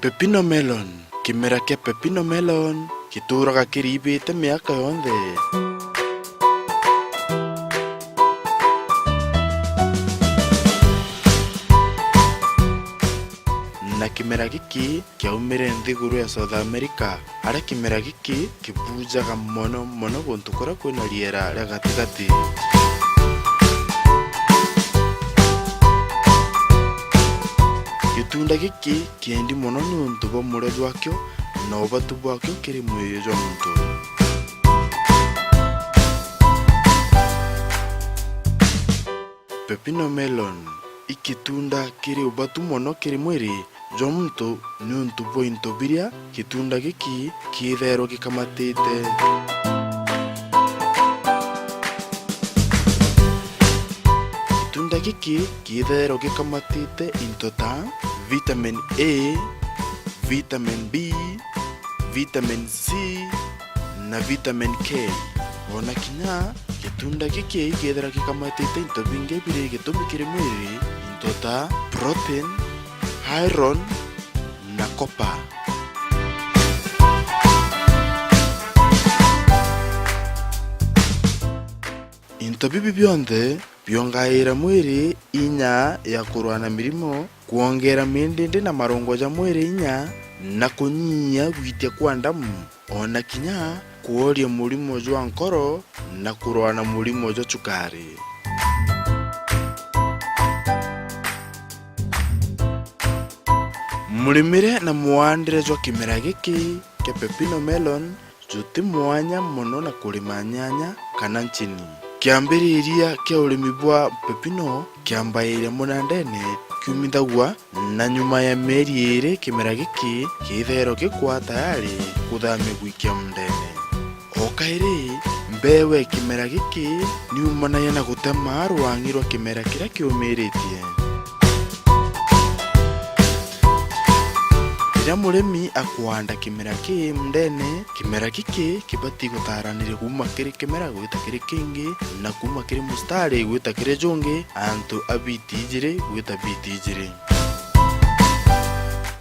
Pepino melon. Kimera kia pepino melon kituraga kiribite miaka yonthe. Na kimera giki kiaumire nthiguru ya South America, aria kimera giki kibujaga mono guntu kuria kwina riera ria gatigati. Gitunda giki kiendi mono nuntu bwa murethi wakio na ubatu bwakio kiri mwiri jwa muntu. Pepino melon ikitunda kiri ubatu mono kiri mwiri jwa muntu nuntu bwa into biria gitunda giki kiithero gikamatite. Gitunda giki kiithero gikamatite into ta vitamin A, vitamin B, vitamin C na vitamin K. Ona kinya gitunda giki kiithera gikamatite into bingi biri gitumi kiri mwiri into ta protein, iron na copper. Into bibi byonthe byongaira mwiri inya ya kurwana mirimo, kuongera mindindi na marungo ja mwiri inya na kunyia gwitia kwa ndamu, ona kinya kuoria murimo jwa nkoro na kurwana murimo jwa cukari. Murimire na muandire jwa kimera giki kia pepino melon juti mwanya mono na kurima nyanya kana nchini. Kiambiriria kia urimi bwa pepino kiambaire munandene kiumithagua na nyuma ya mieri iri kimera giki kiithero gikwa tayari kuthamia gwikia mundene. Okairi mbewe kimera giki niumanagia na gutema rwangi rwa kimera kiria kiumiritie. Rĩrĩa mũrĩmi akwanda kimera ki mndene, kimera giki kibati gutaranire kuma kiri kimera gwita kiri kingi na kuma kiri mustari gwita kiri jungi antu abiti ijiri gwita biti ijiri.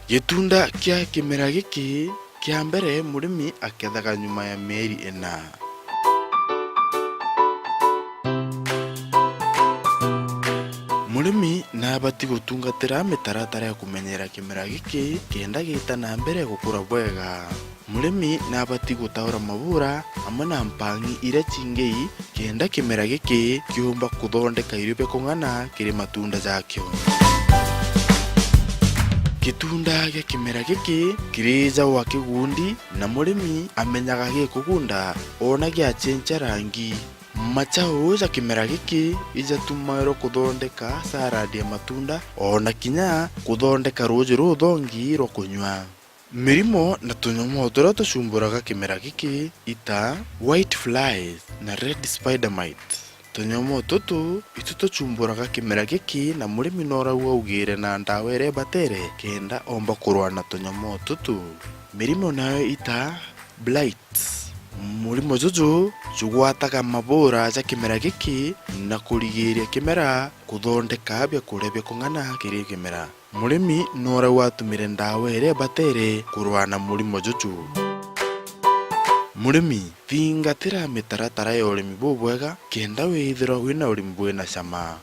Gitunda kia kimera giki kia mbere mũrĩmi akethaga nyuma ya mieri ina. Mũrĩmi nabati gutungatira mitaratara ya kumenyera kimera giki kenda gita na mbere gukura bwega. Mũrĩmi nabati gutaura mabura amwe na mpangi iria chingei kenda kimera giki kiumba kuthondeka irio kung'ana kiri matunda jakio. Gitunda gia kimera giki kirija wa kigundi na mũrĩmi amenyaga gikugunda ona giachenja rangi. Machao ja kimera giki ijatumairo kuthondeka salad ya matunda ona kinya kuthondeka ruji ruthongi rwa kunywa. Mirimo na tunyomo turia tucumburaga kimera giki ita white flies na red spider mite. Tunyomo tutu itu tucumburaga kimera giki na mũrĩmi noraua ugire na ndawa iria batere kenda omba kurwa na tunyomo tutu. Mirimo nayo ita blights. Murimo juju jugwataga mabura ja kimera giki na kurigiria kimera kuthondeka bya kurebya kung'ana kiri kimera. Mũrĩmi noraua atumire ndawa iria batere kurwana murimo juju. Mũrĩmi thingatira mitaratara ya urimi bubwega kenda withira wina urimi bwina cama.